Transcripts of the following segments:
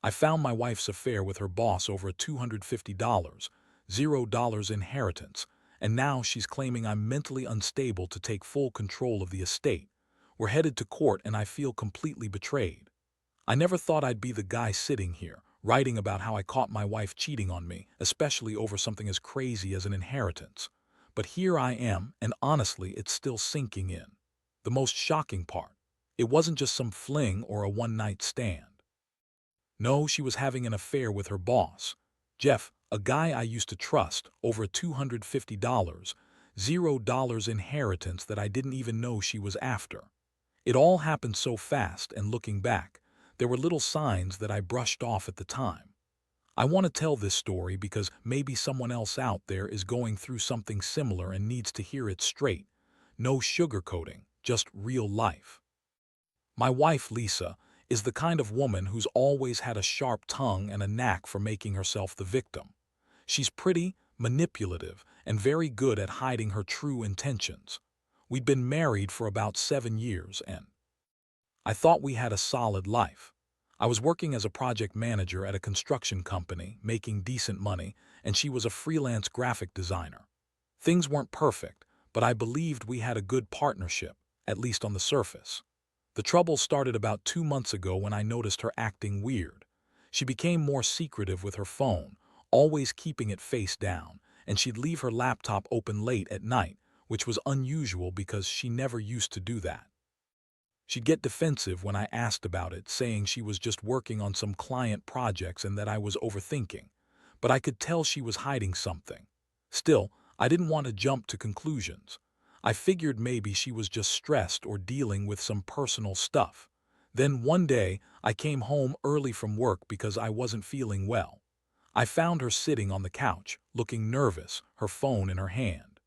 I found my wife's affair with her boss over a $250, $0 inheritance, and now she's claiming I'm mentally unstable to take full control of the estate. We're headed to court and I feel completely betrayed. I never thought I'd be the guy sitting here, writing about how I caught my wife cheating on me, especially over something as crazy as an inheritance. But here I am, and honestly, it's still sinking in. The most shocking part, it wasn't just some fling or a one-night stand. No, she was having an affair with her boss, Jeff, a guy I used to trust, over a $250, $0 inheritance that I didn't even know she was after. It all happened so fast, and looking back, there were little signs that I brushed off at the time. I want to tell this story because maybe someone else out there is going through something similar and needs to hear it straight. No sugarcoating, just real life. My wife, Lisa, is the kind of woman who's always had a sharp tongue and a knack for making herself the victim. She's pretty, manipulative, and very good at hiding her true intentions. We'd been married for about 7 years and I thought we had a solid life. I was working as a project manager at a construction company, making decent money, and she was a freelance graphic designer. Things weren't perfect, but I believed we had a good partnership, at least on the surface. The trouble started about 2 months ago when I noticed her acting weird. She became more secretive with her phone, always keeping it face down, and she'd leave her laptop open late at night, which was unusual because she never used to do that. She'd get defensive when I asked about it, saying she was just working on some client projects and that I was overthinking. But I could tell she was hiding something. Still, I didn't want to jump to conclusions. I figured maybe she was just stressed or dealing with some personal stuff. Then one day, I came home early from work because I wasn't feeling well. I found her sitting on the couch, looking nervous, her phone in her hand.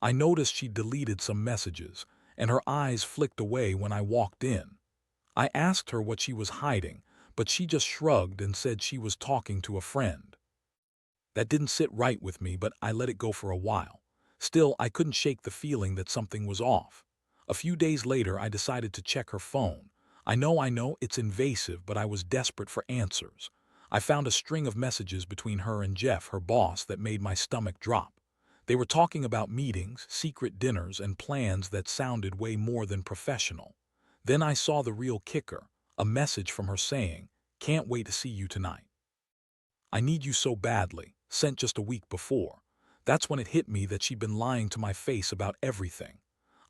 I noticed she'd deleted some messages, and her eyes flicked away when I walked in. I asked her what she was hiding, but she just shrugged and said she was talking to a friend. That didn't sit right with me, but I let it go for a while. Still, I couldn't shake the feeling that something was off. A few days later, I decided to check her phone. I know, it's invasive, but I was desperate for answers. I found a string of messages between her and Jeff, her boss, that made my stomach drop. They were talking about meetings, secret dinners, and plans that sounded way more than professional. Then I saw the real kicker, a message from her saying, "Can't wait to see you tonight. I need you so badly," sent just a week before. That's when it hit me that she'd been lying to my face about everything.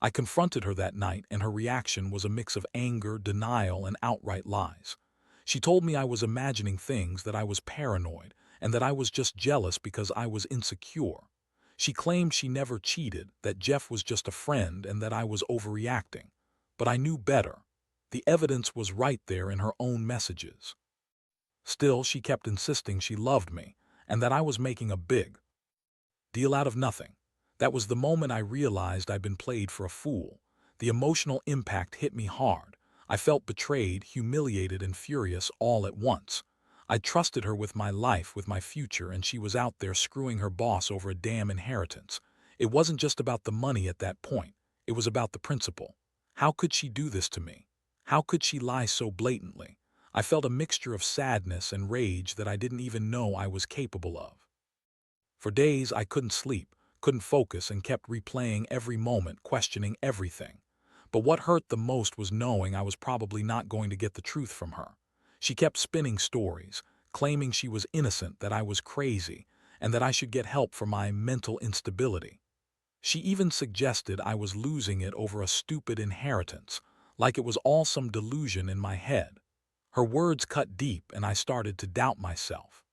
I confronted her that night, and her reaction was a mix of anger, denial, and outright lies. She told me I was imagining things, that I was paranoid, and that I was just jealous because I was insecure. She claimed she never cheated, that Jeff was just a friend, and that I was overreacting. But I knew better. The evidence was right there in her own messages. Still, she kept insisting she loved me, and that I was making a big deal out of nothing. That was the moment I realized I'd been played for a fool. The emotional impact hit me hard. I felt betrayed, humiliated, and furious all at once. I trusted her with my life, with my future, and she was out there screwing her boss over a damn inheritance. It wasn't just about the money at that point. It was about the principle. How could she do this to me? How could she lie so blatantly? I felt a mixture of sadness and rage that I didn't even know I was capable of. For days, I couldn't sleep, couldn't focus, and kept replaying every moment, questioning everything. But what hurt the most was knowing I was probably not going to get the truth from her. She kept spinning stories, claiming she was innocent, that I was crazy, and that I should get help for my mental instability. She even suggested I was losing it over a stupid inheritance, like it was all some delusion in my head. Her words cut deep, and I started to doubt myself.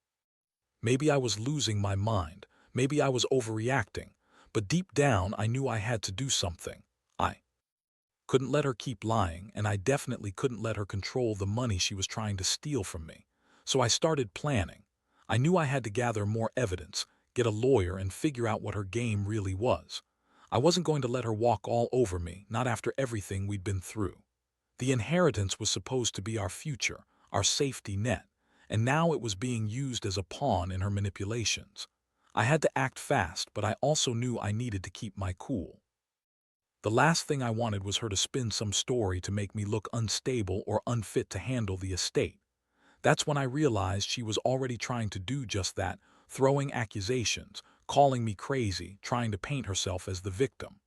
Maybe I was losing my mind, maybe I was overreacting, but deep down I knew I had to do something. I couldn't let her keep lying, and I definitely couldn't let her control the money she was trying to steal from me. So I started planning. I knew I had to gather more evidence, get a lawyer, and figure out what her game really was. I wasn't going to let her walk all over me, not after everything we'd been through. The inheritance was supposed to be our future, our safety net, and now it was being used as a pawn in her manipulations. I had to act fast, but I also knew I needed to keep my cool. The last thing I wanted was her to spin some story to make me look unstable or unfit to handle the estate. That's when I realized she was already trying to do just that, throwing accusations, calling me crazy, trying to paint herself as the victim.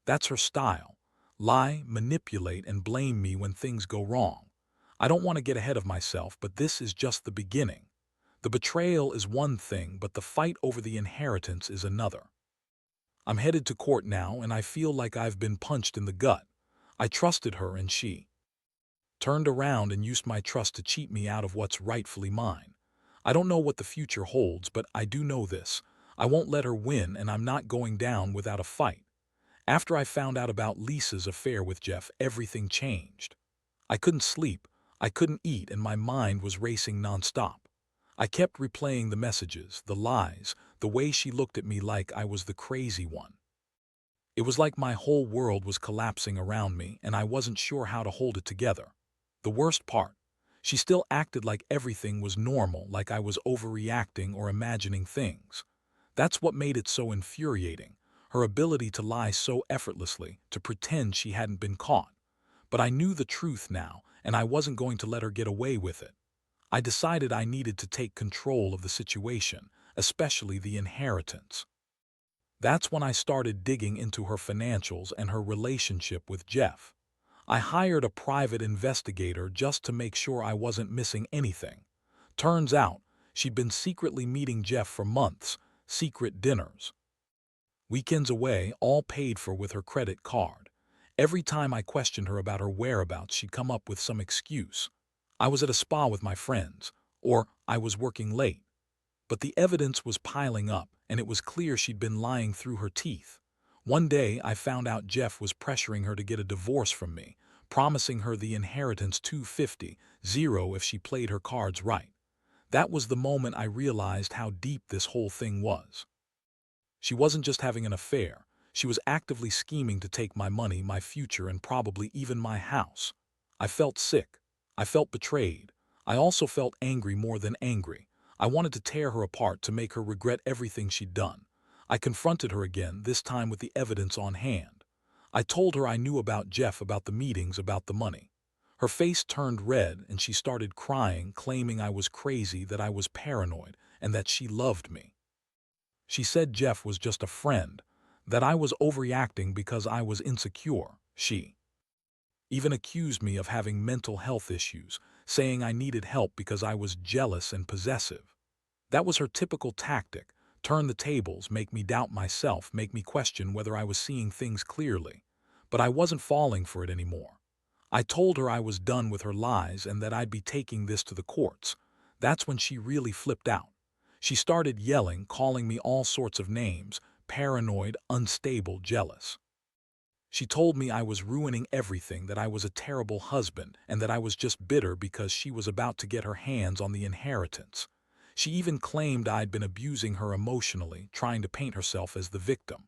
That's her style. Lie, manipulate, and blame me when things go wrong. I don't want to get ahead of myself, but this is just the beginning. The betrayal is one thing, but the fight over the inheritance is another. I'm headed to court now, and I feel like I've been punched in the gut. I trusted her, and she turned around and used my trust to cheat me out of what's rightfully mine. I don't know what the future holds, but I do know this. I won't let her win, and I'm not going down without a fight. After I found out about Lisa's affair with Jeff, everything changed. I couldn't sleep, I couldn't eat, and my mind was racing nonstop. I kept replaying the messages, the lies, the way she looked at me like I was the crazy one. It was like my whole world was collapsing around me, and I wasn't sure how to hold it together. The worst part, she still acted like everything was normal, like I was overreacting or imagining things. That's what made it so infuriating, her ability to lie so effortlessly, to pretend she hadn't been caught. But I knew the truth now, and I wasn't going to let her get away with it. I decided I needed to take control of the situation, especially the inheritance. That's when I started digging into her financials and her relationship with Jeff. I hired a private investigator just to make sure I wasn't missing anything. Turns out, she'd been secretly meeting Jeff for months, secret dinners, weekends away, all paid for with her credit card. Every time I questioned her about her whereabouts, she'd come up with some excuse. I was at a spa with my friends, or I was working late. But the evidence was piling up, and it was clear she'd been lying through her teeth. One day, I found out Jeff was pressuring her to get a divorce from me, promising her the inheritance 250, zero if she played her cards right. That was the moment I realized how deep this whole thing was. She wasn't just having an affair. She was actively scheming to take my money, my future, and probably even my house. I felt sick. I felt betrayed. I also felt angry more than angry. I wanted to tear her apart, to make her regret everything she'd done. I confronted her again, this time with the evidence on hand. I told her I knew about Jeff, about the meetings, about the money. Her face turned red and she started crying, claiming I was crazy, that I was paranoid, and that she loved me. She said Jeff was just a friend, that I was overreacting because I was insecure. She even accused me of having mental health issues, saying I needed help because I was jealous and possessive. That was her typical tactic: turn the tables, make me doubt myself, make me question whether I was seeing things clearly. But I wasn't falling for it anymore. I told her I was done with her lies and that I'd be taking this to the courts. That's when she really flipped out. She started yelling, calling me all sorts of names: paranoid, unstable, jealous. She told me I was ruining everything, that I was a terrible husband, and that I was just bitter because she was about to get her hands on the inheritance. She even claimed I'd been abusing her emotionally, trying to paint herself as the victim.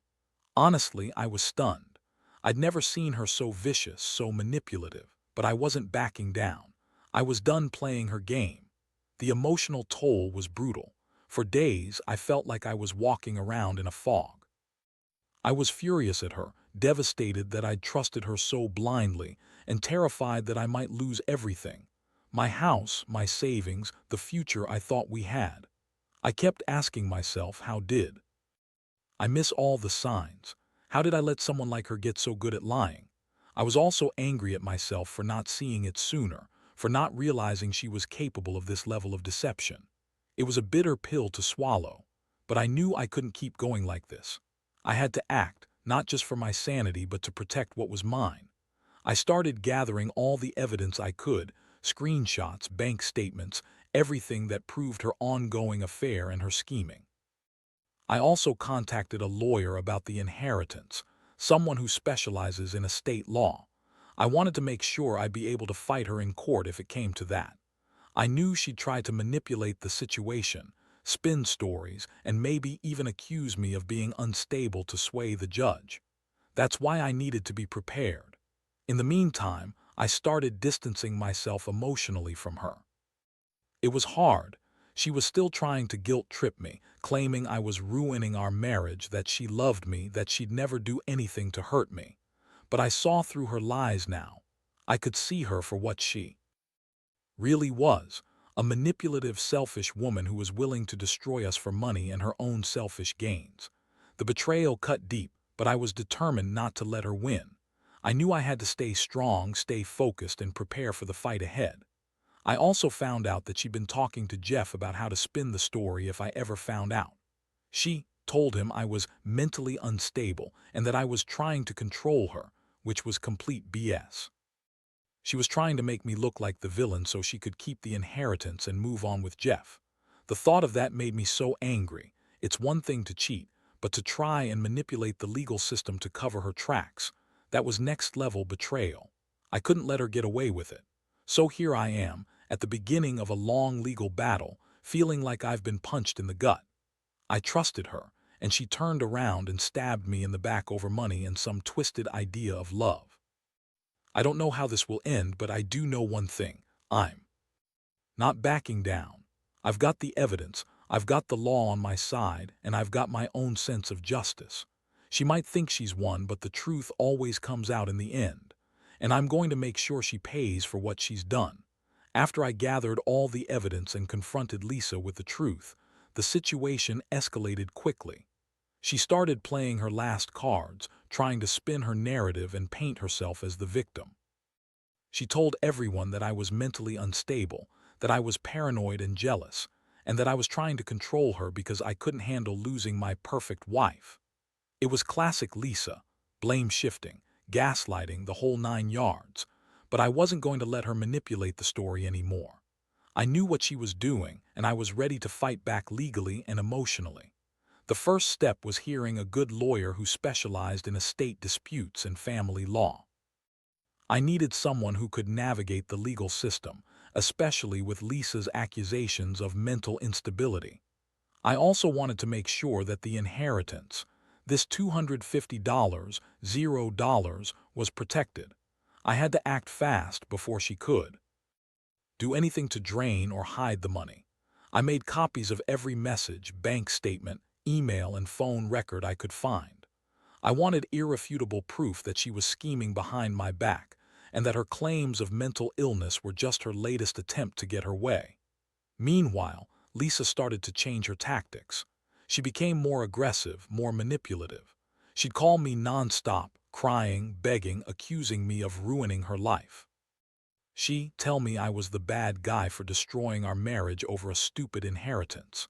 Honestly, I was stunned. I'd never seen her so vicious, so manipulative, but I wasn't backing down. I was done playing her game. The emotional toll was brutal. For days, I felt like I was walking around in a fog. I was furious at her, devastated that I'd trusted her so blindly, and terrified that I might lose everything: my house, my savings, the future I thought we had. I kept asking myself, how did I miss all the signs? How did I let someone like her get so good at lying? I was also angry at myself for not seeing it sooner, for not realizing she was capable of this level of deception. It was a bitter pill to swallow, but I knew I couldn't keep going like this. I had to act, not just for my sanity, but to protect what was mine. I started gathering all the evidence I could: screenshots, bank statements, everything that proved her ongoing affair and her scheming. I also contacted a lawyer about the inheritance, someone who specializes in estate law. I wanted to make sure I'd be able to fight her in court if it came to that. I knew she'd try to manipulate the situation, spin stories, and maybe even accuse me of being unstable to sway the judge. That's why I needed to be prepared. In the meantime, I started distancing myself emotionally from her. It was hard. She was still trying to guilt-trip me, claiming I was ruining our marriage, that she loved me, that she'd never do anything to hurt me. But I saw through her lies now. I could see her for what she really was: A manipulative, selfish woman who was willing to destroy us for money and her own selfish gains. The betrayal cut deep, but I was determined not to let her win. I knew I had to stay strong, stay focused, and prepare for the fight ahead. I also found out that she'd been talking to Jeff about how to spin the story if I ever found out. She told him I was mentally unstable and that I was trying to control her, which was complete BS. She was trying to make me look like the villain so she could keep the inheritance and move on with Jeff. The thought of that made me so angry. It's one thing to cheat, but to try and manipulate the legal system to cover her tracks, that was next-level betrayal. I couldn't let her get away with it. So here I am, at the beginning of a long legal battle, feeling like I've been punched in the gut. I trusted her, and she turned around and stabbed me in the back over money and some twisted idea of love. I don't know how this will end, but I do know one thing. I'm not backing down. I've got the evidence, I've got the law on my side, and I've got my own sense of justice. She might think she's won, but the truth always comes out in the end. And I'm going to make sure she pays for what she's done. After I gathered all the evidence and confronted Lisa with the truth, the situation escalated quickly. She started playing her last cards, trying to spin her narrative and paint herself as the victim. She told everyone that I was mentally unstable, that I was paranoid and jealous, and that I was trying to control her because I couldn't handle losing my perfect wife. It was classic Lisa, blame shifting, gaslighting, the whole 9 yards, but I wasn't going to let her manipulate the story anymore. I knew what she was doing, and I was ready to fight back legally and emotionally. The first step was hiring a good lawyer who specialized in estate disputes and family law. I needed someone who could navigate the legal system, especially with Lisa's accusations of mental instability. I also wanted to make sure that the inheritance, this $250, $0, was protected. I had to act fast before she could do anything to drain or hide the money. I made copies of every message, bank statement, email, and phone record I could find. I wanted irrefutable proof that she was scheming behind my back, and that her claims of mental illness were just her latest attempt to get her way. Meanwhile, Lisa started to change her tactics. She became more aggressive, more manipulative. She'd call me nonstop, crying, begging, accusing me of ruining her life. She'd tell me I was the bad guy for destroying our marriage over a stupid inheritance.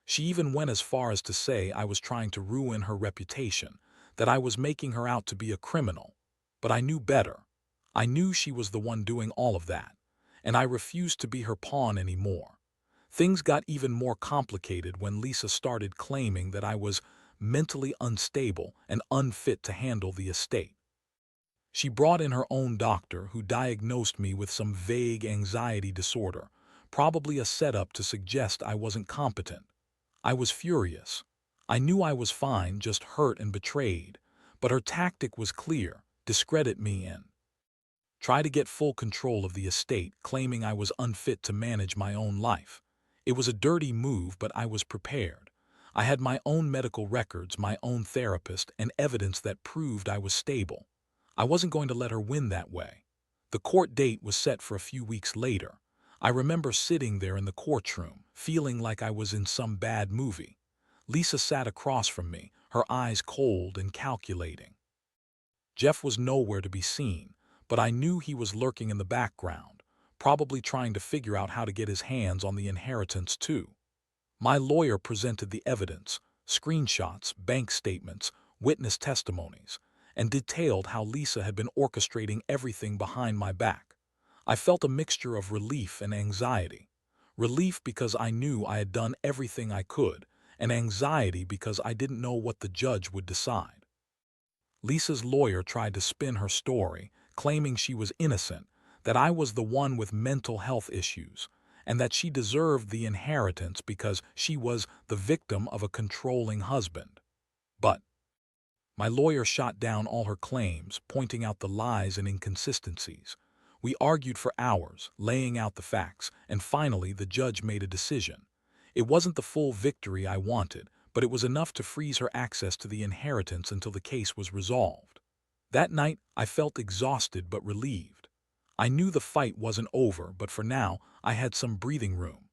She even went as far as to say I was trying to ruin her reputation, that I was making her out to be a criminal. But I knew better. I knew she was the one doing all of that, and I refused to be her pawn anymore. Things got even more complicated when Lisa started claiming that I was mentally unstable and unfit to handle the estate. She brought in her own doctor who diagnosed me with some vague anxiety disorder, probably a setup to suggest I wasn't competent. I was furious. I knew I was fine, just hurt and betrayed, but her tactic was clear: discredit me and try to get full control of the estate, claiming I was unfit to manage my own life. It was a dirty move, but I was prepared. I had my own medical records, my own therapist, and evidence that proved I was stable. I wasn't going to let her win that way. The court date was set for a few weeks later. I remember sitting there in the courtroom, feeling like I was in some bad movie. Lisa sat across from me, her eyes cold and calculating. Jeff was nowhere to be seen, but I knew he was lurking in the background, probably trying to figure out how to get his hands on the inheritance too. My lawyer presented the evidence, screenshots, bank statements, witness testimonies, and detailed how Lisa had been orchestrating everything behind my back. I felt a mixture of relief and anxiety. Relief because I knew I had done everything I could, and anxiety because I didn't know what the judge would decide. Lisa's lawyer tried to spin her story, claiming she was innocent, that I was the one with mental health issues, and that she deserved the inheritance because she was the victim of a controlling husband. But my lawyer shot down all her claims, pointing out the lies and inconsistencies. We argued for hours, laying out the facts, and finally the judge made a decision. It wasn't the full victory I wanted, but it was enough to freeze her access to the inheritance until the case was resolved. That night, I felt exhausted but relieved. I knew the fight wasn't over, but for now, I had some breathing room.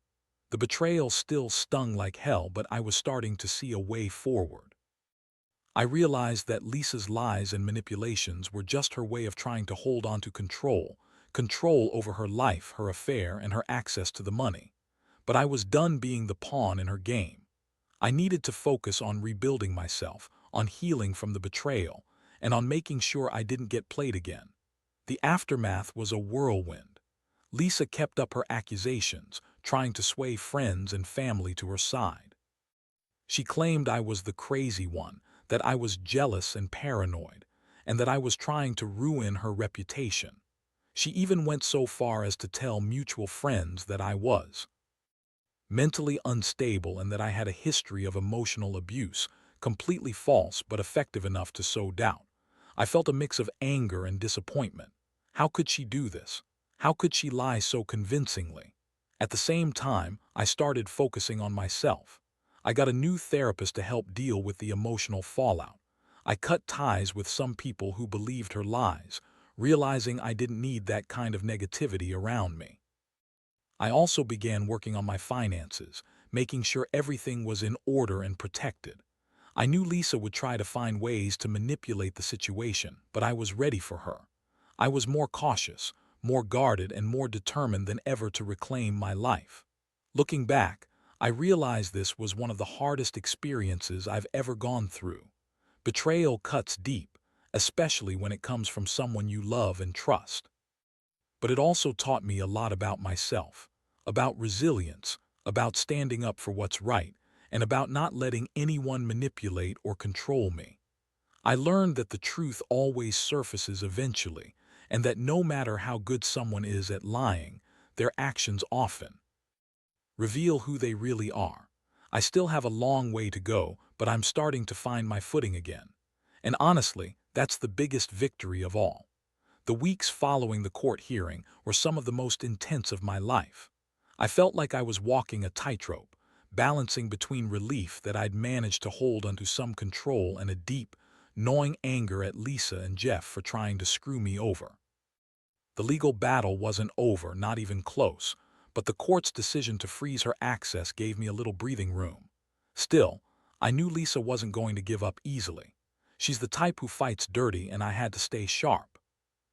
The betrayal still stung like hell, but I was starting to see a way forward. I realized that Lisa's lies and manipulations were just her way of trying to hold on to control over her life, her affair, and her access to the money. But I was done being the pawn in her game. I needed to focus on rebuilding myself, on healing from the betrayal, and on making sure I didn't get played again. The aftermath was a whirlwind. Lisa kept up her accusations, trying to sway friends and family to her side. She claimed I was the crazy one, that I was jealous and paranoid, and that I was trying to ruin her reputation. She even went so far as to tell mutual friends that I was mentally unstable and that I had a history of emotional abuse, completely false but effective enough to sow doubt. I felt a mix of anger and disappointment. How could she do this? How could she lie so convincingly? At the same time, I started focusing on myself. I got a new therapist to help deal with the emotional fallout. I cut ties with some people who believed her lies, realizing I didn't need that kind of negativity around me. I also began working on my finances, making sure everything was in order and protected. I knew Lisa would try to find ways to manipulate the situation, but I was ready for her. I was more cautious, more guarded, and more determined than ever to reclaim my life. Looking back, I realized this was one of the hardest experiences I've ever gone through. Betrayal cuts deep, especially when it comes from someone you love and trust. But it also taught me a lot about myself, about resilience, about standing up for what's right, and about not letting anyone manipulate or control me. I learned that the truth always surfaces eventually, and that no matter how good someone is at lying, their actions often reveal who they really are. I still have a long way to go, but I'm starting to find my footing again. And honestly, that's the biggest victory of all. The weeks following the court hearing were some of the most intense of my life. I felt like I was walking a tightrope, balancing between relief that I'd managed to hold onto some control and a deep, gnawing anger at Lisa and Jeff for trying to screw me over. The legal battle wasn't over, not even close, but the court's decision to freeze her access gave me a little breathing room. Still, I knew Lisa wasn't going to give up easily. She's the type who fights dirty, and I had to stay sharp.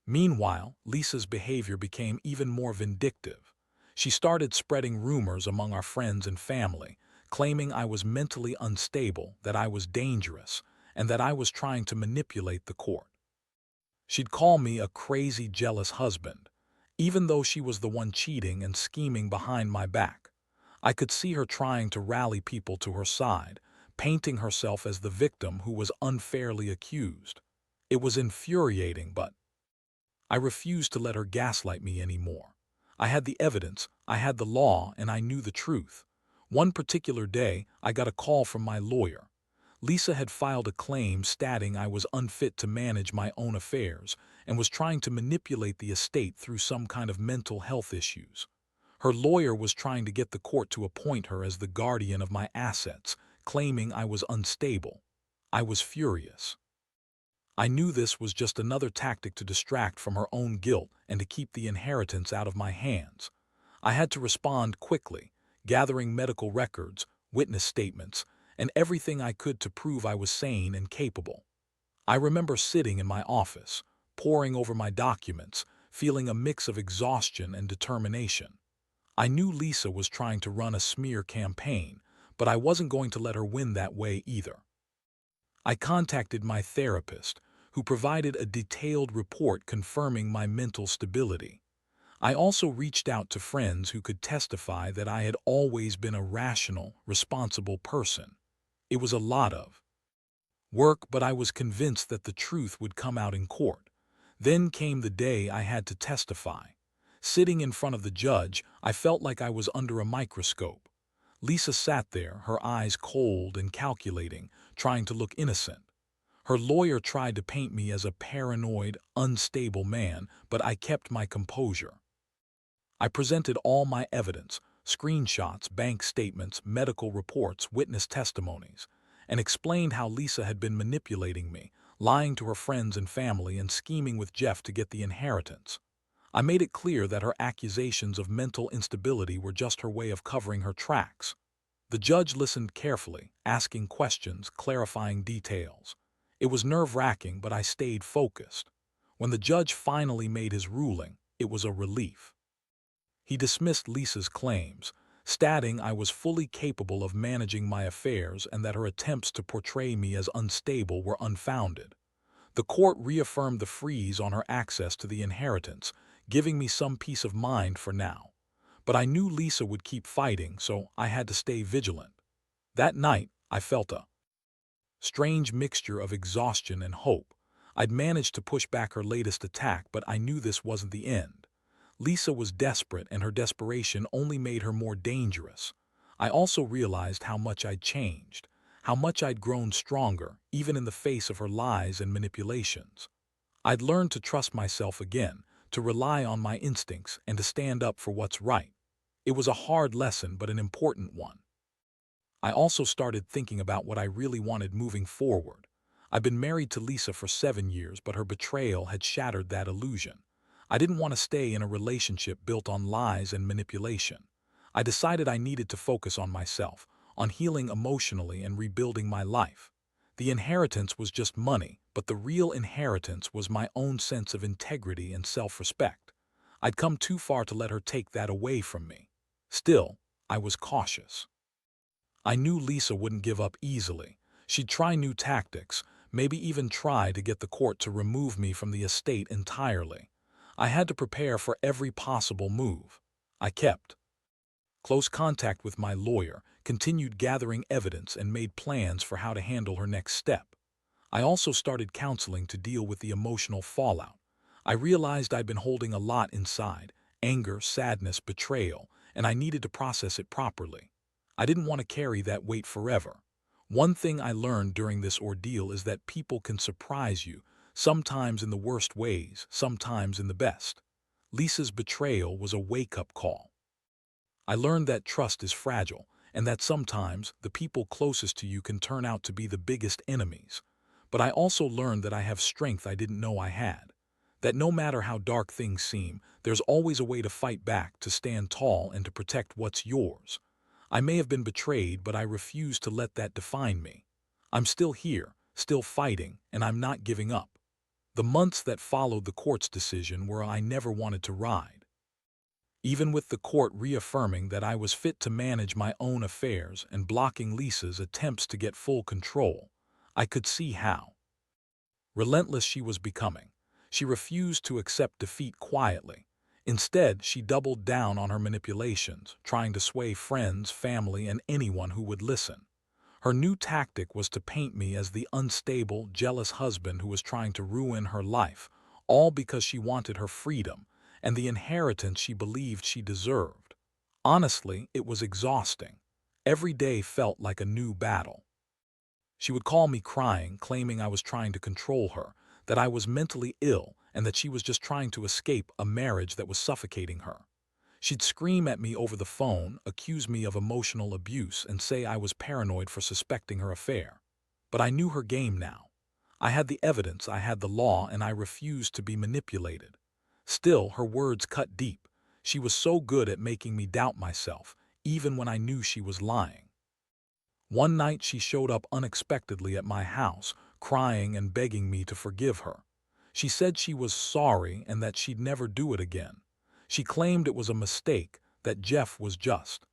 Meanwhile, Lisa's behavior became even more vindictive. She started spreading rumors among our friends and family, claiming I was mentally unstable, that I was dangerous, and that I was trying to manipulate the court. She'd call me a crazy, jealous husband, even though she was the one cheating and scheming behind my back. I could see her trying to rally people to her side, painting herself as the victim who was unfairly accused. It was infuriating, but I refused to let her gaslight me anymore. I had the evidence, I had the law, and I knew the truth. One particular day, I got a call from my lawyer. Lisa had filed a claim stating I was unfit to manage my own affairs and was trying to manipulate the estate through some kind of mental health issues. Her lawyer was trying to get the court to appoint her as the guardian of my assets, claiming I was unstable. I was furious. I knew this was just another tactic to distract from her own guilt and to keep the inheritance out of my hands. I had to respond quickly, gathering medical records, witness statements, and everything I could to prove I was sane and capable. I remember sitting in my office, poring over my documents, feeling a mix of exhaustion and determination. I knew Lisa was trying to run a smear campaign, but I wasn't going to let her win that way either. I contacted my therapist, who provided a detailed report confirming my mental stability. I also reached out to friends who could testify that I had always been a rational, responsible person. It was a lot of work, but I was convinced that the truth would come out in court. Then came the day I had to testify. Sitting in front of the judge, I felt like I was under a microscope. Lisa sat there, her eyes cold and calculating, trying to look innocent. Her lawyer tried to paint me as a paranoid, unstable man, but I kept my composure. I presented all my evidence, screenshots, bank statements, medical reports, witness testimonies, and explained how Lisa had been manipulating me, lying to her friends and family, and scheming with Jeff to get the inheritance. I made it clear that her accusations of mental instability were just her way of covering her tracks. The judge listened carefully, asking questions, clarifying details. It was nerve-wracking, but I stayed focused. When the judge finally made his ruling, it was a relief. He dismissed Lisa's claims, stating I was fully capable of managing my affairs and that her attempts to portray me as unstable were unfounded. The court reaffirmed the freeze on her access to the inheritance, giving me some peace of mind for now. But I knew Lisa would keep fighting, so I had to stay vigilant. That night, I felt a strange mixture of exhaustion and hope. I'd managed to push back her latest attack, but I knew this wasn't the end. Lisa was desperate, and her desperation only made her more dangerous. I also realized how much I'd changed, how much I'd grown stronger, even in the face of her lies and manipulations. I'd learned to trust myself again, to rely on my instincts, and to stand up for what's right. It was a hard lesson, but an important one. I also started thinking about what I really wanted moving forward. I've been married to Lisa for 7 years, but her betrayal had shattered that illusion. I didn't want to stay in a relationship built on lies and manipulation. I decided I needed to focus on myself, on healing emotionally and rebuilding my life. The inheritance was just money, but the real inheritance was my own sense of integrity and self-respect. I'd come too far to let her take that away from me. Still, I was cautious. I knew Lisa wouldn't give up easily. She'd try new tactics, maybe even try to get the court to remove me from the estate entirely. I had to prepare for every possible move. I kept close contact with my lawyer, continued gathering evidence, and made plans for how to handle her next step. I also started counseling to deal with the emotional fallout. I realized I'd been holding a lot inside: anger, sadness, betrayal, and I needed to process it properly. I didn't want to carry that weight forever. One thing I learned during this ordeal is that people can surprise you, sometimes in the worst ways, sometimes in the best. Lisa's betrayal was a wake-up call. I learned that trust is fragile, and that sometimes the people closest to you can turn out to be the biggest enemies. But I also learned that I have strength I didn't know I had. That no matter how dark things seem, there's always a way to fight back, to stand tall, and to protect what's yours. I may have been betrayed, but I refuse to let that define me. I'm still here, still fighting, and I'm not giving up. The months that followed the court's decision were I never wanted to ride. Even with the court reaffirming that I was fit to manage my own affairs and blocking Lisa's attempts to get full control, I could see how relentless she was becoming. She refused to accept defeat quietly. Instead, she doubled down on her manipulations, trying to sway friends, family, and anyone who would listen. Her new tactic was to paint me as the unstable, jealous husband who was trying to ruin her life, all because she wanted her freedom and the inheritance she believed she deserved. Honestly, it was exhausting. Every day felt like a new battle. She would call me crying, claiming I was trying to control her, that I was mentally ill, and that she was just trying to escape a marriage that was suffocating her. She'd scream at me over the phone, accuse me of emotional abuse, and say I was paranoid for suspecting her affair. But I knew her game now. I had the evidence, I had the law, and I refused to be manipulated. Still, her words cut deep. She was so good at making me doubt myself, even when I knew she was lying. One night she showed up unexpectedly at my house, crying and begging me to forgive her. She said she was sorry and that she'd never do it again. She claimed it was a mistake, that Jeff was just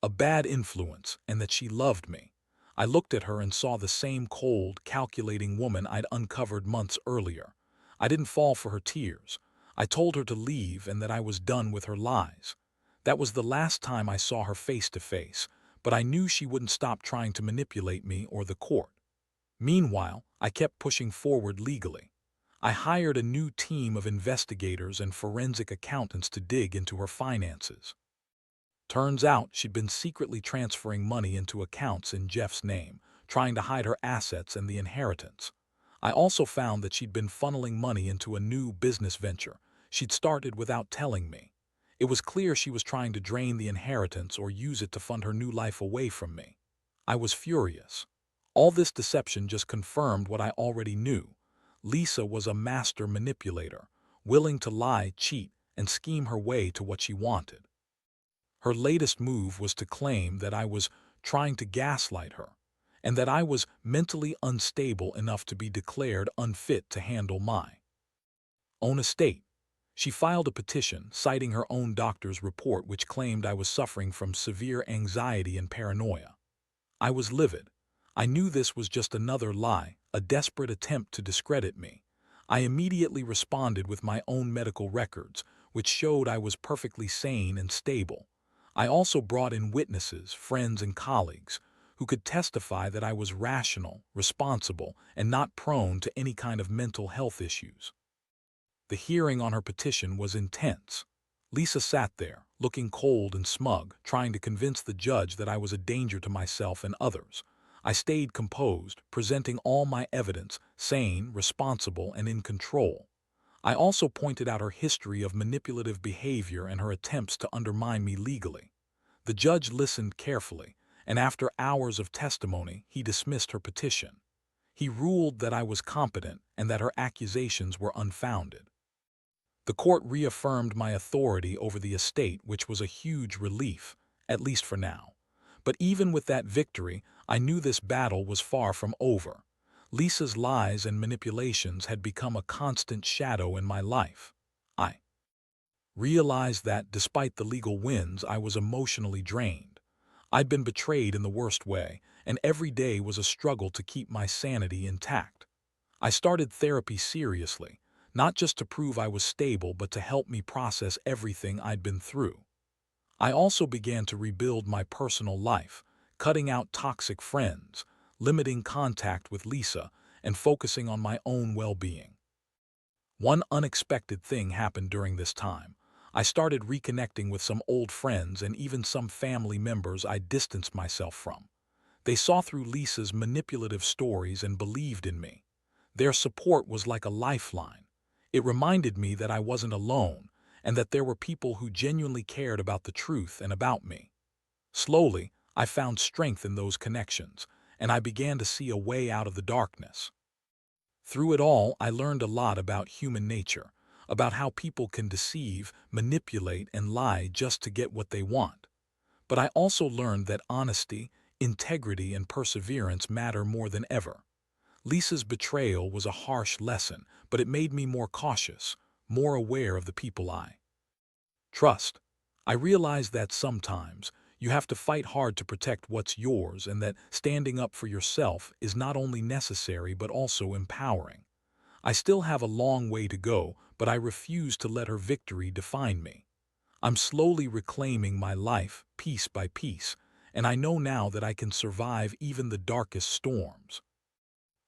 a bad influence, and that she loved me. I looked at her and saw the same cold, calculating woman I'd uncovered months earlier. I didn't fall for her tears. I told her to leave and that I was done with her lies. That was the last time I saw her face to face, but I knew she wouldn't stop trying to manipulate me or the court. Meanwhile, I kept pushing forward legally. I hired a new team of investigators and forensic accountants to dig into her finances. Turns out she'd been secretly transferring money into accounts in Jeff's name, trying to hide her assets and the inheritance. I also found that she'd been funneling money into a new business venture she'd started without telling me. It was clear she was trying to drain the inheritance or use it to fund her new life away from me. I was furious. All this deception just confirmed what I already knew. Lisa was a master manipulator, willing to lie, cheat, and scheme her way to what she wanted. Her latest move was to claim that I was trying to gaslight her, and that I was mentally unstable enough to be declared unfit to handle my own estate. She filed a petition citing her own doctor's report which claimed I was suffering from severe anxiety and paranoia. I was livid. I knew this was just another lie, a desperate attempt to discredit me. I immediately responded with my own medical records, which showed I was perfectly sane and stable. I also brought in witnesses, friends and colleagues, who could testify that I was rational, responsible, and not prone to any kind of mental health issues. The hearing on her petition was intense. Lisa sat there, looking cold and smug, trying to convince the judge that I was a danger to myself and others. I stayed composed, presenting all my evidence, sane, responsible, and in control. I also pointed out her history of manipulative behavior and her attempts to undermine me legally. The judge listened carefully, and after hours of testimony, he dismissed her petition. He ruled that I was competent and that her accusations were unfounded. The court reaffirmed my authority over the estate, which was a huge relief, at least for now. But even with that victory, I knew this battle was far from over. Lisa's lies and manipulations had become a constant shadow in my life. I realized that, despite the legal wins, I was emotionally drained. I'd been betrayed in the worst way, and every day was a struggle to keep my sanity intact. I started therapy seriously, not just to prove I was stable, but to help me process everything I'd been through. I also began to rebuild my personal life, cutting out toxic friends, limiting contact with Lisa, and focusing on my own well-being. One unexpected thing happened during this time. I started reconnecting with some old friends and even some family members I distanced myself from. They saw through Lisa's manipulative stories and believed in me. Their support was like a lifeline. It reminded me that I wasn't alone and that there were people who genuinely cared about the truth and about me. Slowly, I found strength in those connections, and I began to see a way out of the darkness. Through it all, I learned a lot about human nature, about how people can deceive, manipulate, and lie just to get what they want. But I also learned that honesty, integrity, and perseverance matter more than ever. Lisa's betrayal was a harsh lesson, but it made me more cautious, more aware of the people I trust. I realized that sometimes you have to fight hard to protect what's yours, and that standing up for yourself is not only necessary but also empowering. I still have a long way to go, but I refuse to let her victory define me. I'm slowly reclaiming my life, piece by piece, and I know now that I can survive even the darkest storms.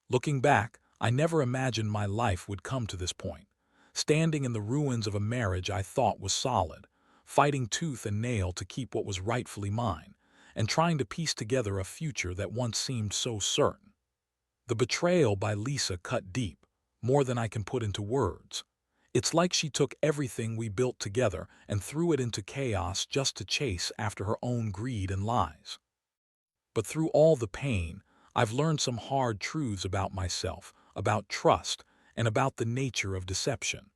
Looking back, I never imagined my life would come to this point, standing in the ruins of a marriage I thought was solid, fighting tooth and nail to keep what was rightfully mine, and trying to piece together a future that once seemed so certain. The betrayal by Lisa cut deep, more than I can put into words. It's like she took everything we built together and threw it into chaos just to chase after her own greed and lies. But through all the pain, I've learned some hard truths about myself, about trust, and about the nature of deception.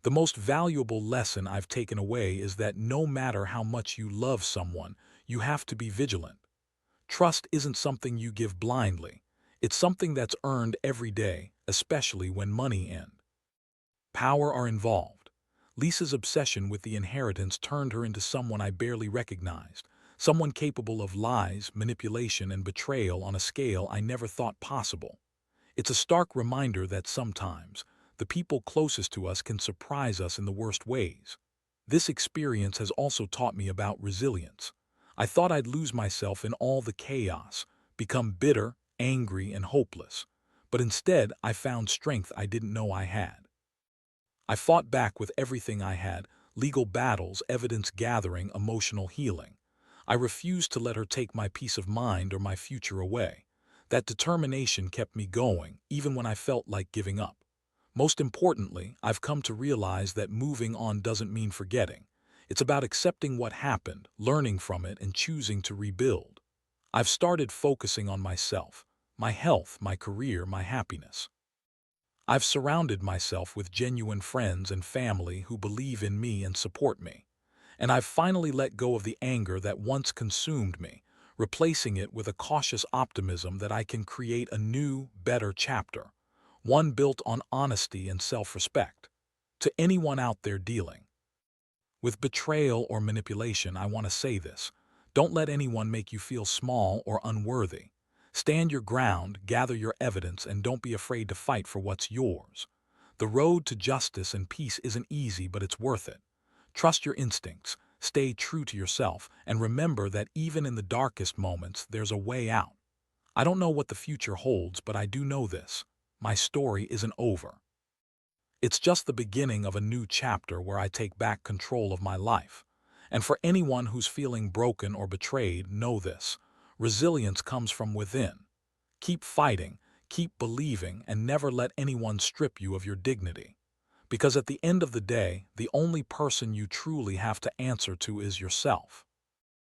The most valuable lesson I've taken away is that no matter how much you love someone, you have to be vigilant. Trust isn't something you give blindly. It's something that's earned every day, especially when money and power are involved. Lisa's obsession with the inheritance turned her into someone I barely recognized, someone capable of lies, manipulation, and betrayal on a scale I never thought possible. It's a stark reminder that sometimes the people closest to us can surprise us in the worst ways. This experience has also taught me about resilience. I thought I'd lose myself in all the chaos, become bitter, angry, and hopeless. But instead, I found strength I didn't know I had. I fought back with everything I had: legal battles, evidence gathering, emotional healing. I refused to let her take my peace of mind or my future away. That determination kept me going, even when I felt like giving up. Most importantly, I've come to realize that moving on doesn't mean forgetting. It's about accepting what happened, learning from it, and choosing to rebuild. I've started focusing on myself, my health, my career, my happiness. I've surrounded myself with genuine friends and family who believe in me and support me. And I've finally let go of the anger that once consumed me, replacing it with a cautious optimism that I can create a new, better chapter, one built on honesty and self-respect. To anyone out there dealing with betrayal or manipulation, I want to say this: don't let anyone make you feel small or unworthy. Stand your ground, gather your evidence, and don't be afraid to fight for what's yours. The road to justice and peace isn't easy, but it's worth it. Trust your instincts, stay true to yourself, and remember that even in the darkest moments, there's a way out. I don't know what the future holds, but I do know this: my story isn't over. It's just the beginning of a new chapter where I take back control of my life. And for anyone who's feeling broken or betrayed, know this: resilience comes from within. Keep fighting, keep believing, and never let anyone strip you of your dignity. Because at the end of the day, the only person you truly have to answer to is yourself.